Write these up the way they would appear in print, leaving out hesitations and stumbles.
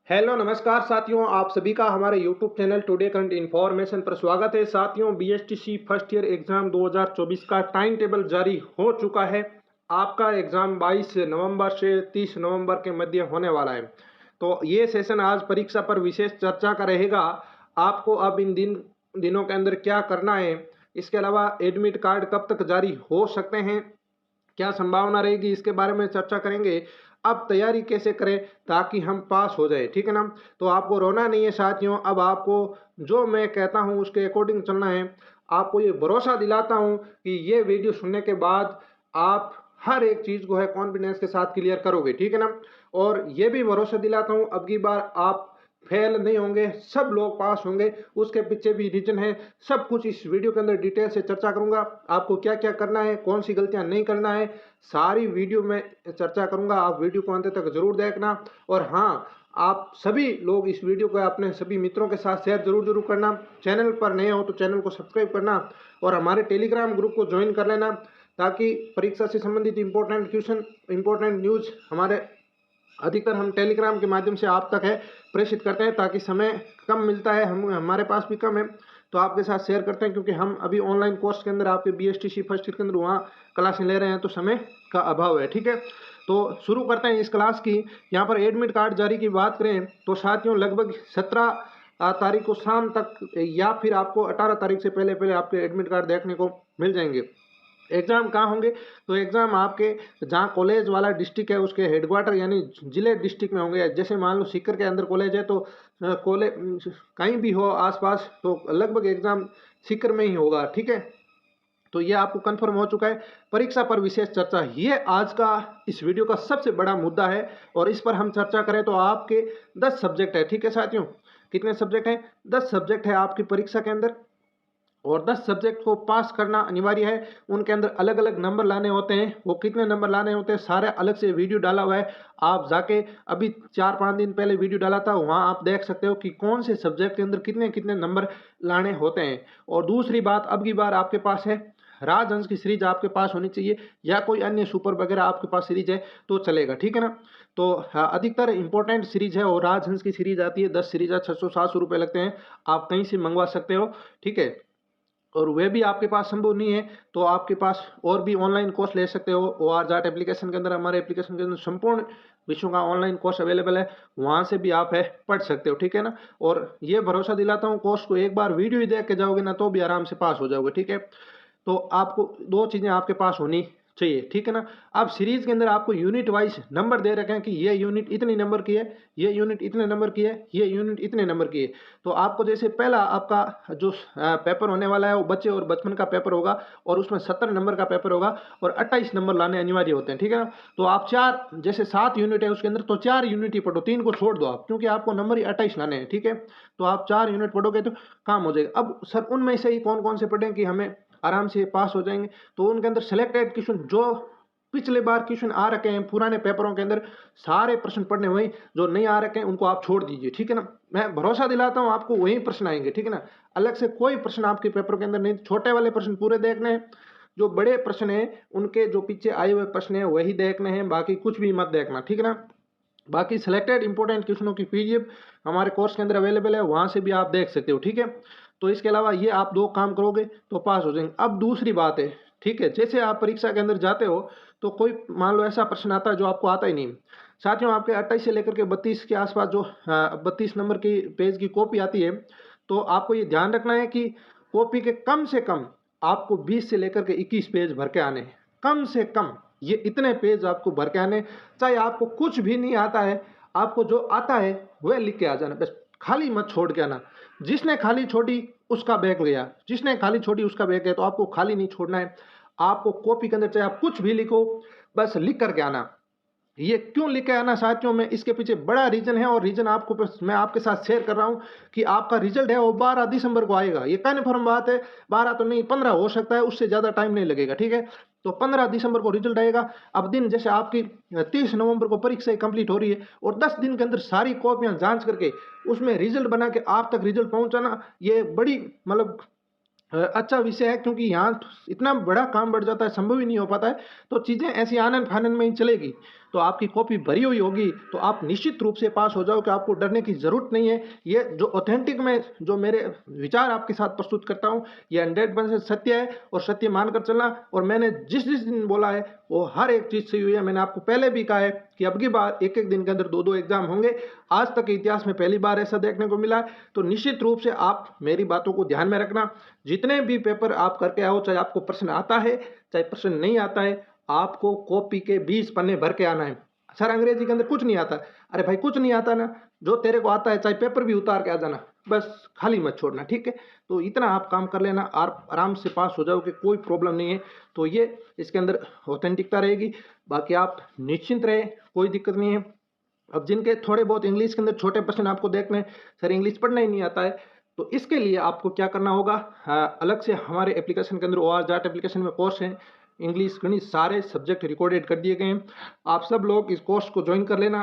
Hello नमस्कार साथियों, आप सभी का हमारे YouTube channel today current information पर स्वागत है। साथियों, बीएसटीसी फर्स्ट ईयर एग्जाम 2024 का टाइम टेबल जारी हो चुका है। आपका एग्जाम 22 नवंबर से 30 नवंबर के मध्य होने वाला है। तो ये सेशन आज परीक्षा पर विशेष चर्चा का रहेगा। आपको अब इन दिनों के अंदर क्या करना है, इसके अलावा एडमिट कार्ड कब तक जारी हो सकते हैं, क्या संभावना रहेगी, इसके बारे में चर्चा करेंगे। अब तैयारी कैसे करें ताकि हम पास हो जाए, ठीक है ना। तो आपको रोना नहीं है साथियों, अब आपको जो मैं कहता हूं उसके अकॉर्डिंग चलना है। आपको ये भरोसा दिलाता हूं कि ये वीडियो सुनने के बाद आप हर एक चीज को है कॉन्फिडेंस के साथ क्लियर करोगे, ठीक है ना। और ये भी भरोसा दिलाता हूं अब की बार आप फेल नहीं होंगे, सब लोग पास होंगे। उसके पीछे भी रीजन है, सब कुछ इस वीडियो के अंदर डिटेल से चर्चा करूंगा। आपको क्या क्या करना है, कौन सी गलतियां नहीं करना है, सारी वीडियो में चर्चा करूंगा। आप वीडियो को अंत तक जरूर देखना। और हाँ, आप सभी लोग इस वीडियो को अपने सभी मित्रों के साथ शेयर जरूर करना। चैनल पर नए हो तो चैनल को सब्सक्राइब करना और हमारे टेलीग्राम ग्रुप को ज्वाइन कर लेना, ताकि परीक्षा से संबंधित इंपॉर्टेंट क्वेश्चन, इंपॉर्टेंट न्यूज हमारे अधिकतर हम टेलीग्राम के माध्यम से आप तक है प्रेषित करते हैं, ताकि समय कम मिलता है, हमारे पास भी कम है तो आपके साथ शेयर करते हैं। क्योंकि हम अभी ऑनलाइन कोर्स के अंदर आपके बीएसटीसी फर्स्ट ईयर के अंदर वहाँ क्लासें ले रहे हैं, तो समय का अभाव है, ठीक है। तो शुरू करते हैं इस क्लास की। यहाँ पर एडमिट कार्ड जारी की बात करें तो साथियों लगभग 17 तारीख को शाम तक या फिर आपको 18 तारीख से पहले पहले आपके एडमिट कार्ड देखने को मिल जाएंगे। एग्जाम कहाँ होंगे, तो एग्जाम आपके जहाँ कॉलेज वाला डिस्ट्रिक्ट है उसके हेडक्वार्टर यानी जिले डिस्ट्रिक्ट में होंगे। जैसे मान लो सीकर के अंदर कॉलेज है तो कॉलेज कहीं भी हो आसपास तो लगभग एग्जाम सीकर में ही होगा, ठीक है। तो ये आपको कंफर्म हो चुका है। परीक्षा पर विशेष चर्चा, ये आज का इस वीडियो का सबसे बड़ा मुद्दा है और इस पर हम चर्चा करें तो आपके 10 सब्जेक्ट है, ठीक है साथियों। कितने सब्जेक्ट हैं? 10 सब्जेक्ट है आपकी परीक्षा के अंदर और 10 सब्जेक्ट को पास करना अनिवार्य है। उनके अंदर अलग अलग नंबर लाने होते हैं। वो कितने नंबर लाने होते हैं सारे अलग से वीडियो डाला हुआ है। आप जाके अभी 4-5 दिन पहले वीडियो डाला था, वहाँ आप देख सकते हो कि कौन से सब्जेक्ट के अंदर कितने कितने नंबर लाने होते हैं। और दूसरी बात, अब की बार आपके पास है राजहंस की सीरीज आपके पास होनी चाहिए, या कोई अन्य सुपर वगैरह आपके पास सीरीज है तो चलेगा, ठीक है ना। तो हाँ, अधिकतर इंपॉर्टेंट सीरीज है और राजहंस की सीरीज आती है। 10 सीरीज 600-700 रुपये लगते हैं, आप कहीं से मंगवा सकते हो, ठीक है। और वे भी आपके पास संभव नहीं है तो आपके पास और भी ऑनलाइन कोर्स ले सकते हो। ओ आर जाट एप्लीकेशन के अंदर, हमारे एप्लीकेशन के अंदर संपूर्ण विषयों का ऑनलाइन कोर्स अवेलेबल है, वहाँ से भी आप है पढ़ सकते हो, ठीक है ना। और ये भरोसा दिलाता हूँ, कोर्स को एक बार वीडियो ही देख के जाओगे ना तो भी आराम से पास हो जाओगे, ठीक है। तो आपको दो चीज़ें आपके पास होनी चाहिए, ठीक है ना। अब सीरीज के अंदर आपको यूनिट वाइज नंबर दे रखे हैं कि ये यूनिट इतनी नंबर की है, ये यूनिट इतने नंबर की है, ये यूनिट इतने नंबर की है। तो आपको जैसे पहला आपका जो पेपर होने वाला है वो बच्चे और बचपन का पेपर होगा और उसमें 70 नंबर का पेपर होगा और 28 नंबर लाने अनिवार्य होते हैं, ठीक है ना। तो आप चार, जैसे 7 यूनिट है उसके अंदर तो 4 यूनिट ही पढ़ो, 3 को छोड़ दो आप, क्योंकि आपको नंबर ही 28 लाने हैं, ठीक है। तो आप 4 यूनिट पढ़ोगे तो काम हो जाएगा। अब सर उनमें से ही कौन कौन से पढ़ें कि हमें आराम से पास हो जाएंगे, तो उनके अंदर सिलेक्टेड क्वेश्चन जो पिछले बार क्वेश्चन आ रखे हैं पुराने पेपरों के अंदर, सारे प्रश्न पढ़ने वही, जो नहीं आ रखे हैं उनको आप छोड़ दीजिए, ठीक है ना। मैं भरोसा दिलाता हूं आपको वही प्रश्न आएंगे, ठीक है ना। अलग से कोई प्रश्न आपके पेपर के अंदर नहीं, छोटे वाले प्रश्न पूरे देखने हैं, जो बड़े प्रश्न हैं उनके जो पीछे आए हुए प्रश्न हैं वही देखने हैं, बाकी कुछ भी मत देखना, ठीक है ना। बाकी सिलेक्टेड इंपॉर्टेंट क्वेश्चनों की पीडीएफ हमारे कोर्स के अंदर अवेलेबल है, वहां से भी आप देख सकते हो, ठीक है। तो इसके अलावा ये आप दो काम करोगे तो पास हो जाएंगे। अब दूसरी बात है, ठीक है, जैसे आप परीक्षा के अंदर जाते हो तो कोई मान लो ऐसा प्रश्न आता है जो आपको आता ही नहीं। साथियों आपके 28 से लेकर के 32 के आसपास जो 32 नंबर की पेज की कॉपी आती है, तो आपको ये ध्यान रखना है कि कॉपी के कम से कम आपको 20 से लेकर के 21 पेज भर के आने हैं, कम से कम ये इतने पेज आपको भर के आने। चाहे आपको कुछ भी नहीं आता है, आपको जो आता है वह लिख के आ जाना, बस खाली मत छोड़ के आना। जिसने खाली छोड़ी उसका बैग गया, जिसने खाली छोड़ी उसका बैग गया। तो आपको खाली नहीं छोड़ना है, आपको कॉपी के अंदर चाहे आप कुछ भी लिखो, बस लिख करके आना। ये क्यों लिखे आना साथियों में, इसके पीछे बड़ा रीजन है और रीजन आपको मैं आपके साथ शेयर कर रहा हूं कि आपका रिजल्ट है वो 12 दिसंबर को आएगा। ये कन्फर्म बात है, 12 तो नहीं 15 हो सकता है, उससे ज्यादा टाइम नहीं लगेगा, ठीक है। तो 15 दिसंबर को रिजल्ट आएगा। अब दिन जैसे आपकी 30 नवंबर को परीक्षा कंप्लीट हो रही है और 10 दिन के अंदर सारी कॉपियां जांच करके उसमें रिजल्ट बना के आप तक रिजल्ट पहुंचाना, ये बड़ी मतलब अच्छा विषय है। क्योंकि यहाँ इतना बड़ा काम बढ़ जाता है, संभव ही नहीं हो पाता है, तो चीज़ें ऐसी आनन फानन में ही चलेगी। तो आपकी कॉपी भरी हुई होगी तो आप निश्चित रूप से पास हो जाओगे, आपको डरने की ज़रूरत नहीं है। ये जो ऑथेंटिक मैं जो मेरे विचार आपके साथ प्रस्तुत करता हूँ ये 100% सत्य है और सत्य मानकर चलना। और मैंने जिस जिस दिन बोला है वो हर एक चीज़ सही हुई है। मैंने आपको पहले भी कहा है कि अब की बार एक एक दिन के अंदर 2-2 एग्जाम होंगे, आज तक के इतिहास में पहली बार ऐसा देखने को मिला है। तो निश्चित रूप से आप मेरी बातों को ध्यान में रखना। जितने भी पेपर आप करके आओ, चाहे आपको प्रश्न आता है चाहे प्रश्न नहीं आता है, आपको कॉपी के 20 पन्ने भर के आना है। सर अंग्रेजी के अंदर कुछ नहीं आता, अरे भाई कुछ नहीं आता ना, जो तेरे को आता है चाहे पेपर भी उतार के आ जाना, बस खाली मत छोड़ना, ठीक है। तो इतना आप काम कर लेना, आप आराम से पास हो जाओगे, कोई प्रॉब्लम नहीं है। तो ये इसके अंदर ऑथेंटिकता रहेगी, बाकी आप निश्चिंत रहे, कोई दिक्कत नहीं है। अब जिनके थोड़े बहुत इंग्लिश के अंदर छोटे प्रश्न आपको देखने, सर इंग्लिश पढ़ना ही नहीं आता है, तो इसके लिए आपको क्या करना होगा, अलग से हमारे एप्लीकेशन के अंदर OR जाट एप्लीकेशन में कोर्स है, इंग्लिश गणित सारे सब्जेक्ट रिकॉर्डेड कर दिए गए हैं। आप सब लोग इस कोर्स को ज्वाइन कर लेना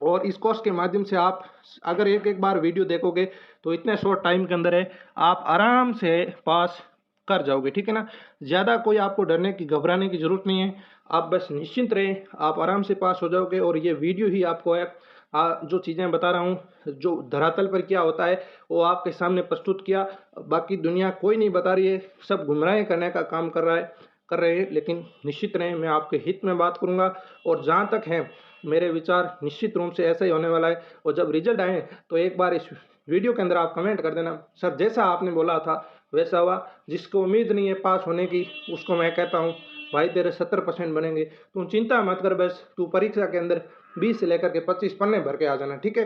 और इस कोर्स के माध्यम से आप अगर एक एक बार वीडियो देखोगे तो इतने शॉर्ट टाइम के अंदर है आप आराम से पास कर जाओगे, ठीक है ना। ज़्यादा कोई आपको डरने की घबराने की ज़रूरत नहीं है, आप बस निश्चिंत रहें, आप आराम से पास हो जाओगे। और ये वीडियो ही आपको है जो चीज़ें बता रहा हूँ, जो धरातल पर क्या होता है वो आपके सामने प्रस्तुत किया। बाकी दुनिया कोई नहीं बता रही है, सब गुमराह करने का काम कर रहे हैं। लेकिन निश्चित रहें, मैं आपके हित में बात करूँगा और जहाँ तक है मेरे विचार निश्चित रूप से ऐसा ही होने वाला है। और जब रिजल्ट आए तो एक बार इस वीडियो के अंदर आप कमेंट कर देना, सर जैसा आपने बोला था वैसा हुआ। जिसको उम्मीद नहीं है पास होने की उसको मैं कहता हूँ भाई तेरे 70% बनेंगे, तुम चिंता मत कर, बस तू परीक्षा के अंदर 20 से लेकर के 25 पन्ने भर के आ जाना, ठीक है।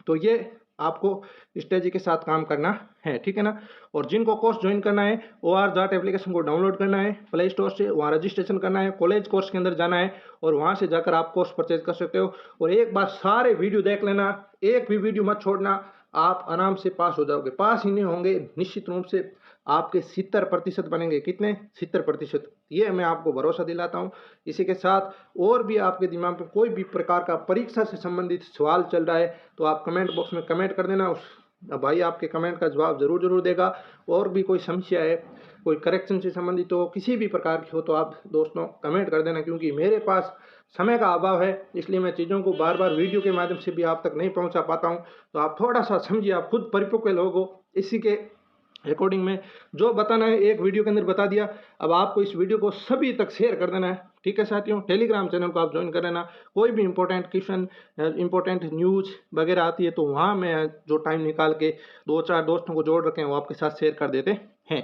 तो ये आपको स्ट्रेटजी के साथ काम करना है, ठीक है ना। और जिनको कोर्स ज्वाइन करना है OR जाट एप्लीकेशन को डाउनलोड करना है प्ले स्टोर से, वहाँ रजिस्ट्रेशन करना है, कॉलेज कोर्स के अंदर जाना है और वहाँ से जाकर आप कोर्स परचेज कर सकते हो। और एक बार सारे वीडियो देख लेना, एक भी वीडियो मत छोड़ना, आप आराम से पास हो जाओगे। पास ही नहीं होंगे निश्चित रूप से आपके 70% बनेंगे, कितने 70%, ये मैं आपको भरोसा दिलाता हूँ। इसी के साथ और भी आपके दिमाग में कोई भी प्रकार का परीक्षा से संबंधित सवाल चल रहा है तो आप कमेंट बॉक्स में कमेंट कर देना, उस भाई आपके कमेंट का जवाब जरूर देगा। और भी कोई समस्या है, कोई करेक्शन से संबंधित हो, किसी भी प्रकार की हो, तो आप दोस्तों कमेंट कर देना। क्योंकि मेरे पास समय का अभाव है इसलिए मैं चीज़ों को बार बार वीडियो के माध्यम से भी आप तक नहीं पहुंचा पाता हूं। तो आप थोड़ा सा समझिए, आप खुद परिपक्व लोग हो, इसी के अकॉर्डिंग में जो बताना है एक वीडियो के अंदर बता दिया। अब आपको इस वीडियो को सभी तक शेयर कर देना है, ठीक है साथियों। टेलीग्राम चैनल को आप ज्वाइन कर लेना, कोई भी इंपॉर्टेंट क्वेश्चन इंपॉर्टेंट न्यूज़ वगैरह आती है तो वहाँ मैं जो टाइम निकाल के 2-4 दोस्तों को जोड़ रखे हैं वो आपके साथ शेयर कर देते हैं।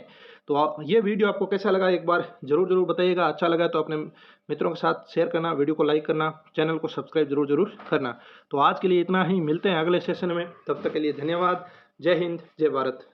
तो ये वीडियो आपको कैसा लगा एक बार जरूर बताइएगा। अच्छा लगा तो अपने मित्रों के साथ शेयर करना, वीडियो को लाइक करना, चैनल को सब्सक्राइब जरूर करना। तो आज के लिए इतना ही, मिलते हैं अगले सेशन में, तब तक के लिए धन्यवाद। जय हिंद, जय भारत।